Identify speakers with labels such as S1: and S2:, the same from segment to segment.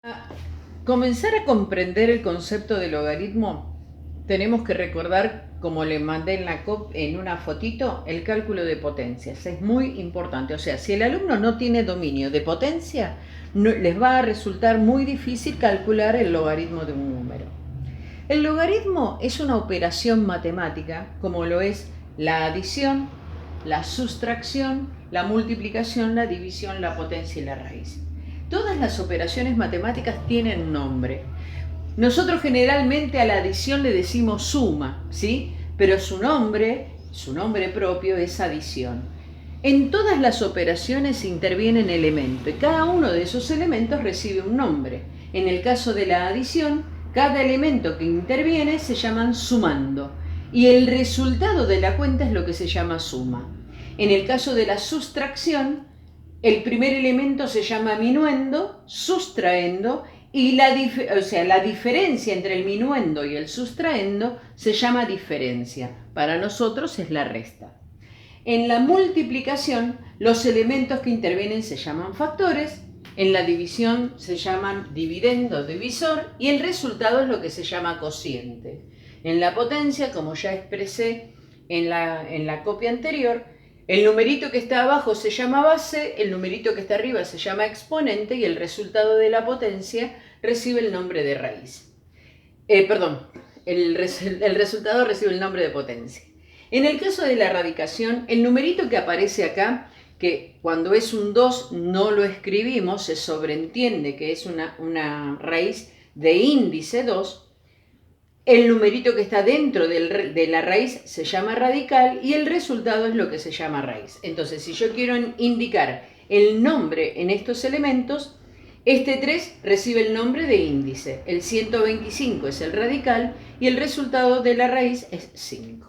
S1: Para comenzar a comprender el concepto de logaritmo, tenemos que recordar, como le mandé en una fotito, el cálculo de potencias. Es muy importante. O sea, si el alumno no tiene dominio de potencia, les va a resultar muy difícil calcular el logaritmo de un número. El logaritmo es una operación matemática, como lo es la adición, la sustracción, la multiplicación, la división, la potencia y la raíz. Todas las operaciones matemáticas tienen nombre. Nosotros generalmente a la adición le decimos suma, ¿sí? Pero su nombre propio es adición. En todas las operaciones intervienen elementos y cada uno de esos elementos recibe un nombre. En el caso de la adición, cada elemento que interviene se llaman sumando y el resultado de la cuenta es lo que se llama suma. En el caso de la sustracción, el primer elemento se llama minuendo, sustraendo, y la diferencia entre el minuendo y el sustraendo se llama diferencia. Para nosotros es la resta. En la multiplicación, los elementos que intervienen se llaman factores, en la división se llaman dividendo, divisor, y el resultado es lo que se llama cociente. En la potencia, como ya expresé en la copia anterior, el numerito que está abajo se llama base, el numerito que está arriba se llama exponente y el resultado de la potencia recibe el nombre de raíz. El resultado recibe el nombre de potencia. En el caso de la radicación, el numerito que aparece acá, que cuando es un 2 no lo escribimos, se sobreentiende que es una raíz de índice 2, el numerito que está dentro de la raíz se llama radical y el resultado es lo que se llama raíz. Entonces, si yo quiero indicar el nombre en estos elementos, este 3 recibe el nombre de índice, el 125 es el radical y el resultado de la raíz es 5.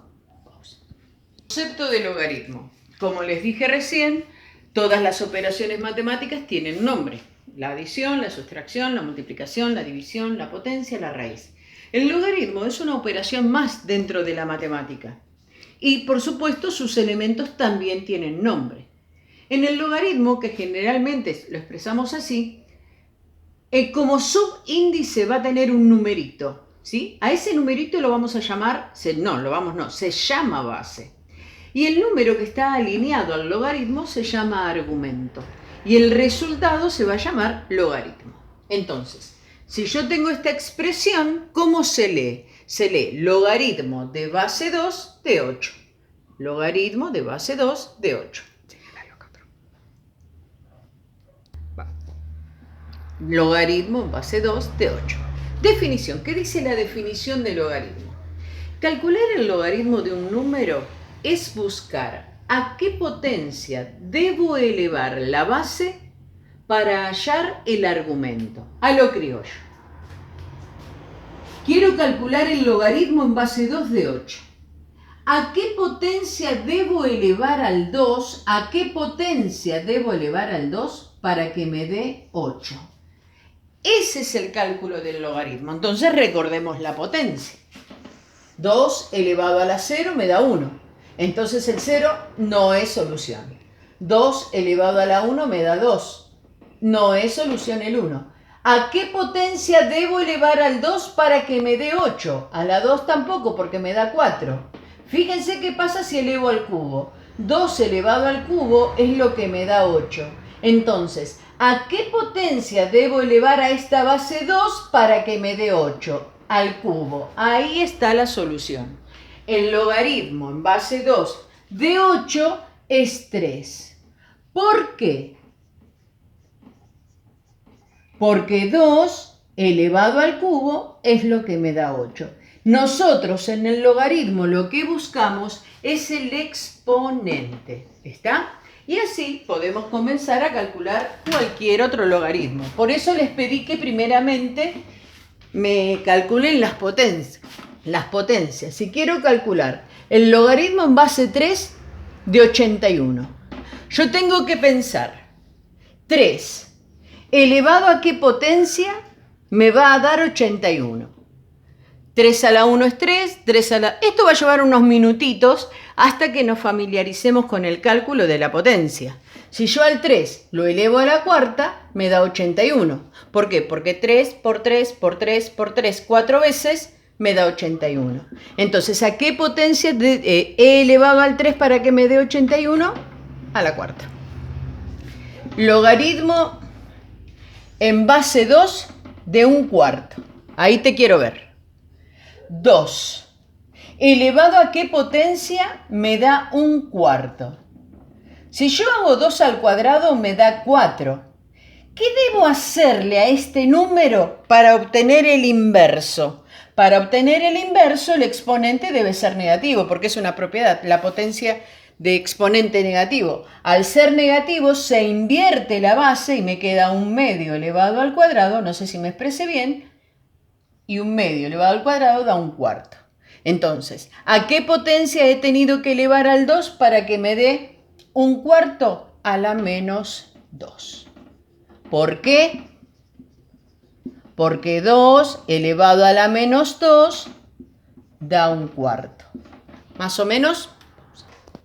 S1: Concepto de logaritmo. Como les dije recién, todas las operaciones matemáticas tienen nombre. La adición, la sustracción, la multiplicación, la división, la potencia, la raíz. El logaritmo es una operación más dentro de la matemática y por supuesto sus elementos también tienen nombre. En el logaritmo, que generalmente lo expresamos así, como subíndice va a tener un numerito, ¿sí? A ese numerito lo vamos a llamar, se llama base. Y el número que está alineado al logaritmo se llama argumento y el resultado se va a llamar logaritmo. Entonces, si yo tengo esta expresión, ¿cómo se lee? Se lee logaritmo de base 2 de 8. Logaritmo de base 2 de 8. Logaritmo base 2 de 8. Definición. ¿Qué dice la definición de logaritmo? Calcular el logaritmo de un número es buscar a qué potencia debo elevar la base para hallar el argumento, a lo criollo. Quiero calcular el logaritmo en base 2 de 8. ¿A qué potencia debo elevar al 2? ¿A qué potencia debo elevar al 2 para que me dé 8? Ese es el cálculo del logaritmo. Entonces recordemos la potencia. 2 elevado a la 0 me da 1. Entonces el 0 no es solución. 2 elevado a la 1 me da 2. No es solución el 1. ¿A qué potencia debo elevar al 2 para que me dé 8? A la 2 tampoco, porque me da 4. Fíjense qué pasa si elevo al cubo. 2 elevado al cubo es lo que me da 8. Entonces, ¿a qué potencia debo elevar a esta base 2 para que me dé 8? Al cubo. Ahí está la solución. El logaritmo en base 2 de 8 es 3. ¿Por qué? Porque 2 elevado al cubo es lo que me da 8. Nosotros en el logaritmo lo que buscamos es el exponente. ¿Está? Y así podemos comenzar a calcular cualquier otro logaritmo. Por eso les pedí que primeramente me calculen las potencias. Si quiero calcular el logaritmo en base 3 de 81, yo tengo que pensar 3 elevado a qué potencia me va a dar 81. 3 a la 1 es 3, 3 a la... Esto va a llevar unos minutitos hasta que nos familiaricemos con el cálculo de la potencia. Si yo al 3 lo elevo a la cuarta, me da 81. ¿Por qué? Porque 3 por 3 por 3 por 3, 4 veces, me da 81. Entonces, ¿a qué potencia he elevado al 3 para que me dé 81? A la cuarta. Logaritmo en base 2 de un cuarto. Ahí te quiero ver. 2. ¿Elevado a qué potencia? Me da un cuarto. Si yo hago 2 al cuadrado, me da 4. ¿Qué debo hacerle a este número para obtener el inverso? Para obtener el inverso, el exponente debe ser negativo, porque es una propiedad, la potencia de exponente negativo. Al ser negativo, se invierte la base y me queda un medio elevado al cuadrado, no sé si me expresé bien, y un medio elevado al cuadrado da un cuarto. Entonces, ¿a qué potencia he tenido que elevar al 2 para que me dé un cuarto? A la menos 2. ¿Por qué? Porque 2 elevado a la menos 2 da un cuarto. Más o menos.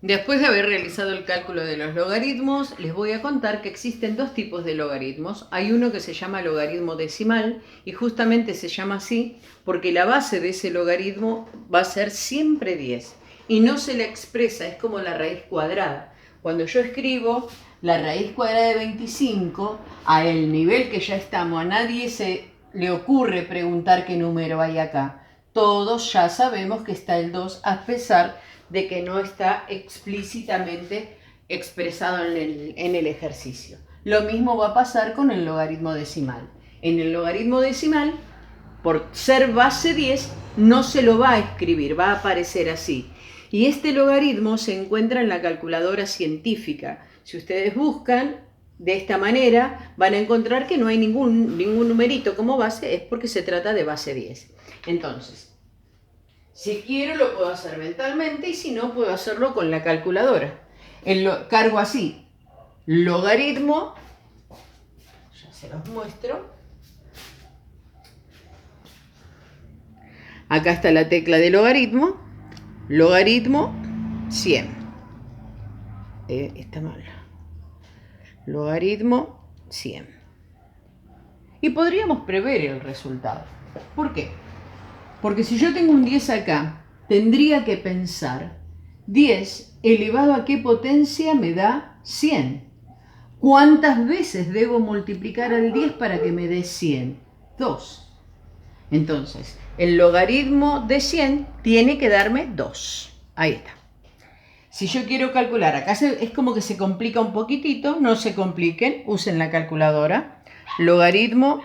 S1: Después de haber realizado el cálculo de los logaritmos, les voy a contar que existen dos tipos de logaritmos. Hay uno que se llama logaritmo decimal y justamente se llama así porque la base de ese logaritmo va a ser siempre 10 y no se le expresa, es como la raíz cuadrada. Cuando yo escribo la raíz cuadrada de 25, a el nivel que ya estamos, a nadie se le ocurre preguntar qué número hay acá. Todos ya sabemos que está el 2 a pesar de que no está explícitamente expresado en el ejercicio. Lo mismo va a pasar con el logaritmo decimal. En el logaritmo decimal, por ser base 10, no se lo va a escribir, va a aparecer así. Y este logaritmo se encuentra en la calculadora científica. Si ustedes buscan de esta manera, van a encontrar que no hay ningún numerito como base, es porque se trata de base 10. Entonces, si quiero lo puedo hacer mentalmente y si no puedo hacerlo con la calculadora. Cargo así, logaritmo, ya se los muestro. Acá está la tecla de logaritmo, logaritmo 100. Está mal. Logaritmo 100. Y podríamos prever el resultado. ¿Por qué? Porque si yo tengo un 10 acá, tendría que pensar, 10 elevado a qué potencia me da 100. ¿Cuántas veces debo multiplicar al 10 para que me dé 100? 2. Entonces, el logaritmo de 100 tiene que darme 2. Ahí está. Si yo quiero calcular, acá es como que se complica un poquitito, no se compliquen, usen la calculadora. Logaritmo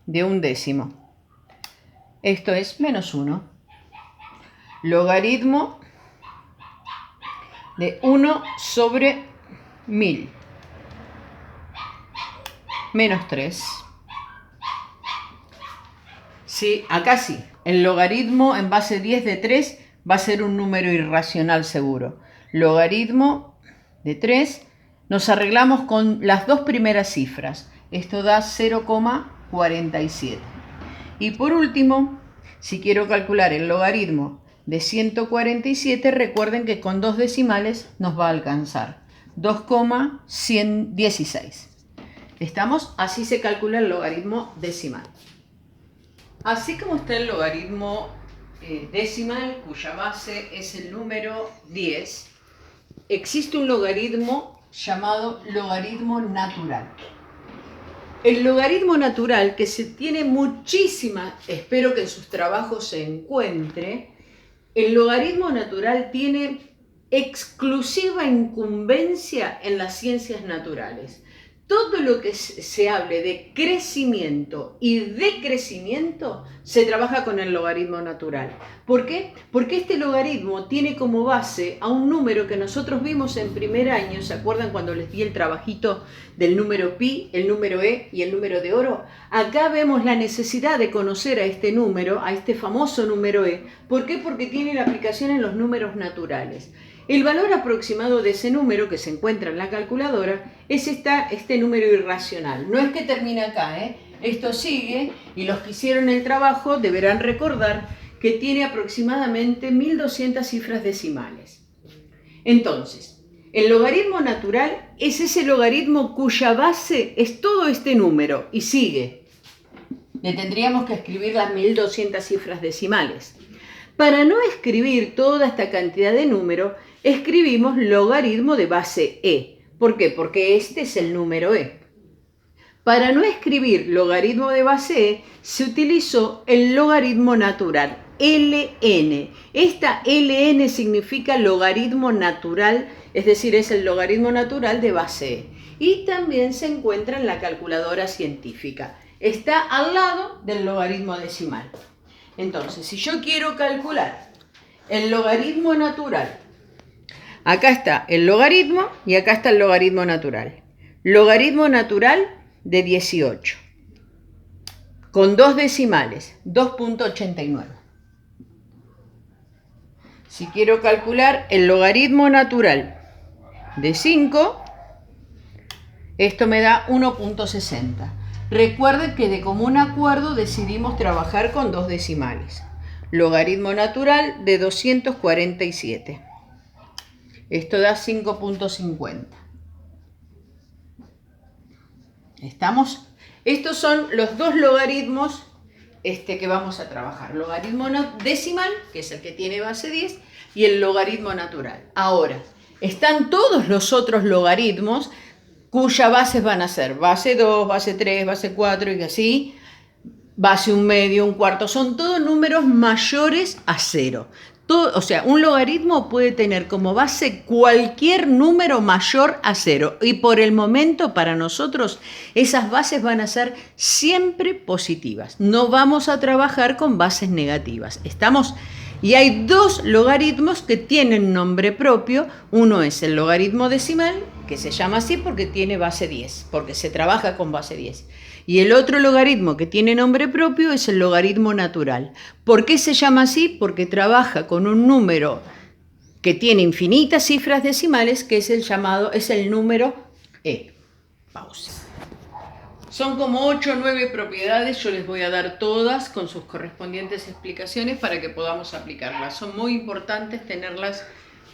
S1: de un décimo. Esto es menos 1. Logaritmo de 1 sobre 1000. Menos 3. Sí, acá sí. El logaritmo en base 10 de 3 va a ser un número irracional seguro. Logaritmo de 3. Nos arreglamos con las dos primeras cifras. Esto da 0,47. Y por último, si quiero calcular el logaritmo de 147, recuerden que con dos decimales nos va a alcanzar 2,116. ¿Estamos? Así se calcula el logaritmo decimal. Así como está el logaritmo decimal, cuya base es el número 10, existe un logaritmo llamado logaritmo natural. El logaritmo natural, que se tiene muchísima, espero que en sus trabajos se encuentre, el logaritmo natural tiene exclusiva incumbencia en las ciencias naturales. Todo lo que se hable de crecimiento y decrecimiento se trabaja con el logaritmo natural. ¿Por qué? Porque este logaritmo tiene como base a un número que nosotros vimos en primer año. ¿Se acuerdan cuando les di el trabajito del número pi, el número e y el número de oro? Acá vemos la necesidad de conocer a este número, a este famoso número e. ¿Por qué? Porque tiene la aplicación en los números naturales. El valor aproximado de ese número que se encuentra en la calculadora es este número irracional. No es que termina acá, Esto sigue y los que hicieron el trabajo deberán recordar que tiene aproximadamente 1200 cifras decimales. Entonces, el logaritmo natural es ese logaritmo cuya base es todo este número y sigue. Le tendríamos que escribir las 1200 cifras decimales. Para no escribir toda esta cantidad de números, escribimos logaritmo de base e. ¿Por qué? Porque este es el número e. Para no escribir logaritmo de base e, se utilizó el logaritmo natural, ln. Esta ln significa logaritmo natural, es decir, es el logaritmo natural de base e. Y también se encuentra en la calculadora científica. Está al lado del logaritmo decimal. Entonces, si yo quiero calcular el logaritmo natural, acá está el logaritmo y acá está el logaritmo natural. Logaritmo natural de 18, con dos decimales, 2.89. Si quiero calcular el logaritmo natural de 5, esto me da 1.60. Recuerden que de común acuerdo decidimos trabajar con dos decimales. Logaritmo natural de 247. Esto da 5.50. ¿Estamos? Estos son los dos logaritmos que vamos a trabajar. Logaritmo decimal, que es el que tiene base 10, y el logaritmo natural. Ahora, están todos los otros logaritmos cuyas bases van a ser base 2, base 3, base 4 y así, base 1/2, 1/4, son todos números mayores a 0. O sea, un logaritmo puede tener como base cualquier número mayor a 0 y por el momento para nosotros esas bases van a ser siempre positivas. No vamos a trabajar con bases negativas. ¿Estamos? Y hay dos logaritmos que tienen nombre propio. Uno es el logaritmo decimal, que se llama así porque tiene base 10, porque se trabaja con base 10. Y el otro logaritmo que tiene nombre propio es el logaritmo natural. ¿Por qué se llama así? Porque trabaja con un número que tiene infinitas cifras decimales, que es el número e. Pausa. Son como 8 o 9 propiedades, yo les voy a dar todas con sus correspondientes explicaciones para que podamos aplicarlas. Son muy importantes tenerlas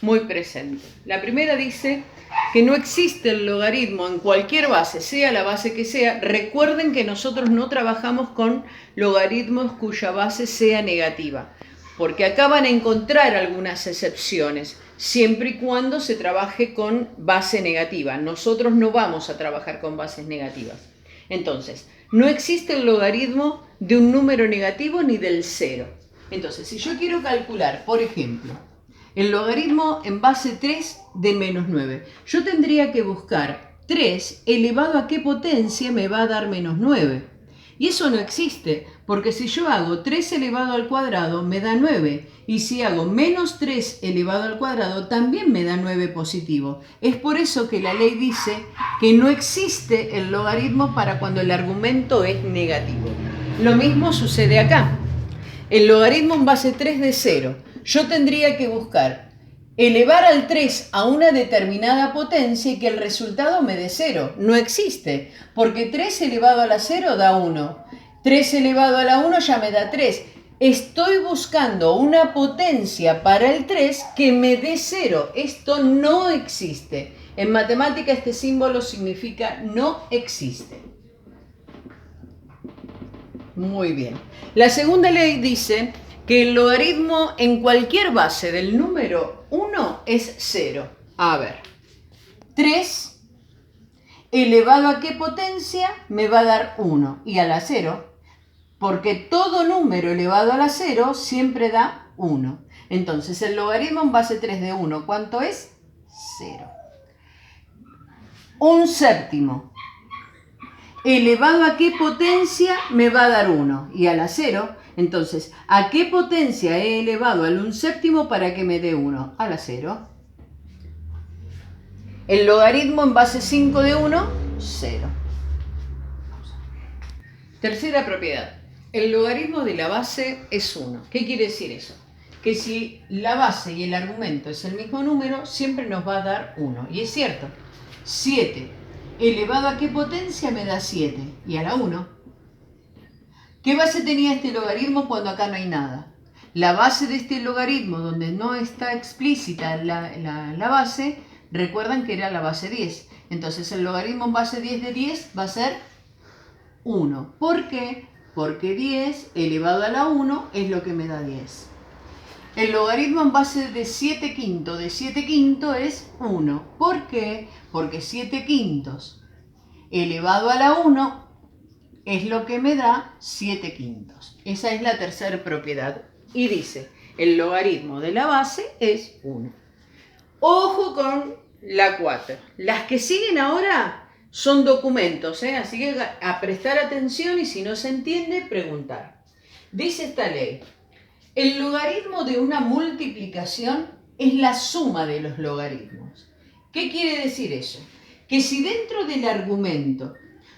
S1: muy presentes. La primera dice que no existe el logaritmo en cualquier base, sea la base que sea. Recuerden que nosotros no trabajamos con logaritmos cuya base sea negativa, porque acá van a encontrar algunas excepciones, siempre y cuando se trabaje con base negativa. Nosotros no vamos a trabajar con bases negativas. Entonces, no existe el logaritmo de un número negativo ni del 0. Entonces, si yo quiero calcular, por ejemplo, el logaritmo en base 3 de menos 9, yo tendría que buscar 3 elevado a qué potencia me va a dar menos 9. Y eso no existe, porque si yo hago 3 elevado al cuadrado me da 9, y si hago menos 3 elevado al cuadrado también me da 9 positivo. Es por eso que la ley dice que no existe el logaritmo para cuando el argumento es negativo. Lo mismo sucede acá. El logaritmo en base 3 de 0, yo tendría que buscar elevar al 3 a una determinada potencia y que el resultado me dé 0. No existe, porque 3 elevado a la 0 da 1. 3 elevado a la 1 ya me da 3. Estoy buscando una potencia para el 3 que me dé 0. Esto no existe. En matemática este símbolo significa no existe. Muy bien. La segunda ley dice que el logaritmo en cualquier base del número 1 es 0. A ver, 3 elevado a qué potencia me va a dar 1 y a la 0, porque todo número elevado a la 0 siempre da 1. Entonces el logaritmo en base 3 de 1, ¿cuánto es? 0. Un séptimo elevado a qué potencia me va a dar 1 y a la 0. Entonces, ¿a qué potencia he elevado al 1/7 para que me dé 1? A la 0. El logaritmo en base 5 de 1, 0. Tercera propiedad. El logaritmo de la base es 1. ¿Qué quiere decir eso? Que si la base y el argumento es el mismo número, siempre nos va a dar 1. Y es cierto. 7 elevado a qué potencia me da 7 y a la 1. ¿Qué base tenía este logaritmo cuando acá no hay nada? La base de este logaritmo, donde no está explícita la base, Recuerdan que era la base 10. Entonces el logaritmo en base 10 de 10 va a ser 1. ¿Por qué? Porque 10 elevado a la 1 es lo que me da 10. El logaritmo en base de 7 quintos de 7 quintos es 1. ¿Por qué? Porque 7 quintos elevado a la 1 es lo que me da 7 quintos. Esa es la tercera propiedad. Y dice, el logaritmo de la base es 1. Ojo con la 4. Las que siguen ahora son documentos, así que a prestar atención y si no se entiende, preguntar. Dice esta ley, el logaritmo de una multiplicación es la suma de los logaritmos. ¿Qué quiere decir eso? Que si dentro del argumento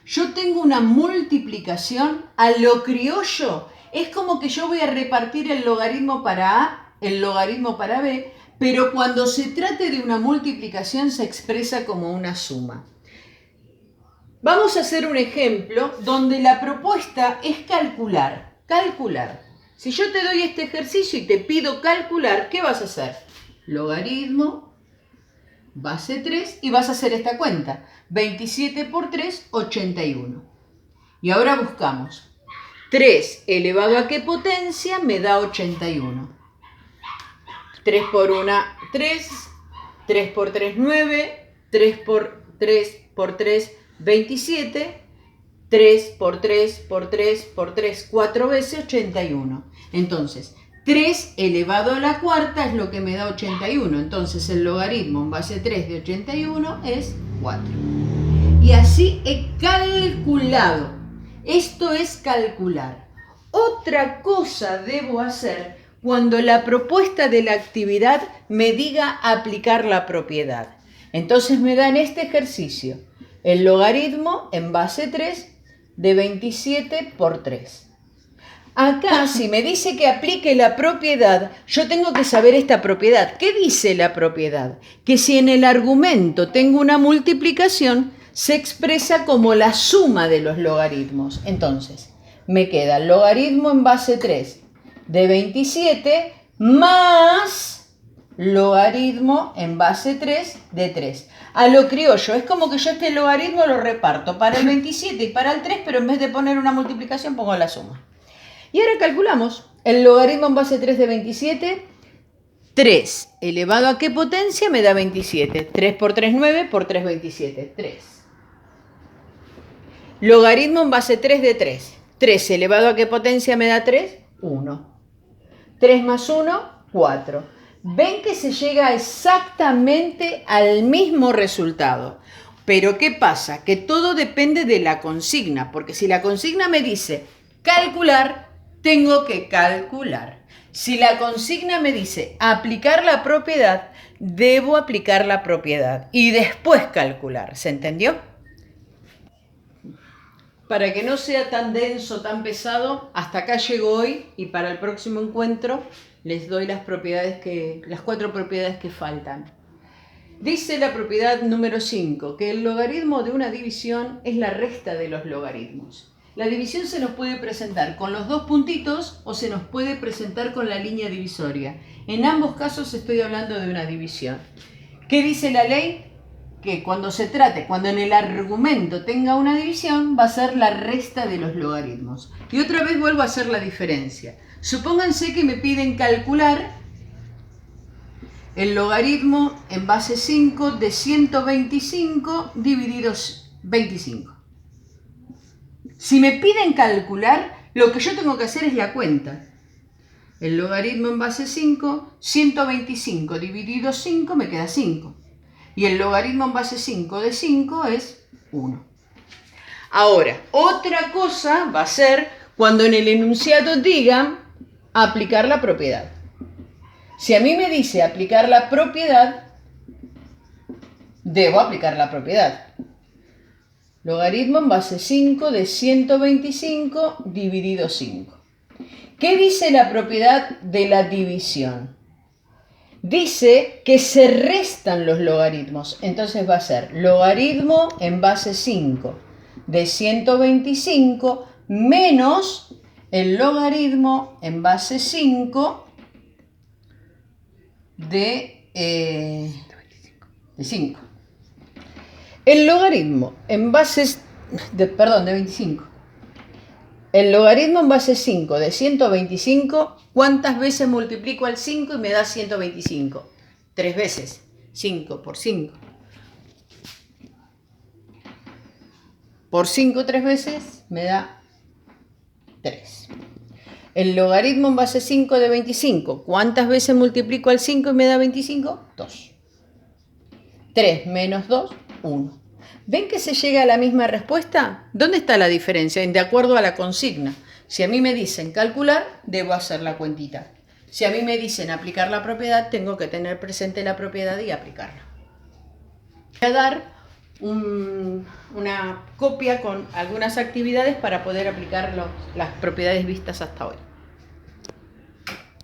S1: yo tengo una multiplicación, a lo criollo es como que yo voy a repartir el logaritmo para A, el logaritmo para B, pero cuando se trate de una multiplicación se expresa como una suma. Vamos a hacer un ejemplo donde la propuesta es calcular. Si yo te doy este ejercicio y te pido calcular, ¿qué vas a hacer? Logaritmo, base 3 y vas a hacer esta cuenta. 27 por 3, 81. Y ahora buscamos. 3 elevado a qué potencia me da 81. 3 por 1, 3. 3 por 3, 9. 3 por 3, 27. 3 por 3 por 3 por 3, 4 veces 81. Entonces, 3 elevado a la cuarta es lo que me da 81. Entonces, el logaritmo en base 3 de 81 es 4. Y así he calculado. Esto es calcular. Otra cosa debo hacer cuando la propuesta de la actividad me diga aplicar la propiedad. Entonces me dan este ejercicio. El logaritmo en base 3 de 27 por 3. Acá, si me dice que aplique la propiedad, yo tengo que saber esta propiedad. ¿Qué dice la propiedad? Que si en el argumento tengo una multiplicación, se expresa como la suma de los logaritmos. Entonces, me queda el logaritmo en base 3 de 27 más logaritmo en base 3 de 3. A lo criollo, es como que yo este logaritmo lo reparto para el 27 y para el 3, pero en vez de poner una multiplicación pongo la suma. Y ahora calculamos. El logaritmo en base 3 de 27, 3 elevado a qué potencia me da 27. 3 por 3, 9, por 3, 27. 3. Logaritmo en base 3 de 3. 3 elevado a qué potencia me da 3? 1. 3 más 1, 4. Ven que se llega exactamente al mismo resultado. Pero ¿qué pasa? Que todo depende de la consigna, porque si la consigna me dice calcular, tengo que calcular. Si la consigna me dice aplicar la propiedad, debo aplicar la propiedad y después calcular. ¿Se entendió? Para que no sea tan denso, tan pesado, hasta acá llego hoy y para el próximo encuentro les doy las 4 propiedades que faltan. Dice la propiedad número 5 que el logaritmo de una división es la resta de los logaritmos. La división se nos puede presentar con los dos puntitos o se nos puede presentar con la línea divisoria. En ambos casos estoy hablando de una división. ¿Qué dice la ley? Que cuando en el argumento tenga una división, va a ser la resta de los logaritmos. Y otra vez vuelvo a hacer la diferencia. Supónganse que me piden calcular el logaritmo en base 5 de 125 dividido 25. Si me piden calcular, lo que yo tengo que hacer es la cuenta. El logaritmo en base 5, 125 dividido 5 me queda 5. Y el logaritmo en base 5 de 5 es 1. Ahora, otra cosa va a ser cuando en el enunciado digan aplicar la propiedad. Si a mí me dice aplicar la propiedad, debo aplicar la propiedad. Logaritmo en base 5 de 125 dividido 5. ¿Qué dice la propiedad de la división? Dice que se restan los logaritmos. Entonces va a ser logaritmo en base 5 de 125 menos el logaritmo en base 5 de de 5. El logaritmo en bases de 25. El logaritmo en base 5 de 125, ¿cuántas veces multiplico al 5 y me da 125? 3 veces. 5 por 5. Por 5 3 veces me da 3. El logaritmo en base 5 de 25, ¿cuántas veces multiplico al 5 y me da 25? 2. 3 menos 2, 1. ¿Ven que se llega a la misma respuesta? ¿Dónde está la diferencia? De acuerdo a la consigna. Si a mí me dicen calcular, debo hacer la cuentita. Si a mí me dicen aplicar la propiedad, tengo que tener presente la propiedad y aplicarla. Voy a dar una copia con algunas actividades para poder aplicar las propiedades vistas hasta hoy.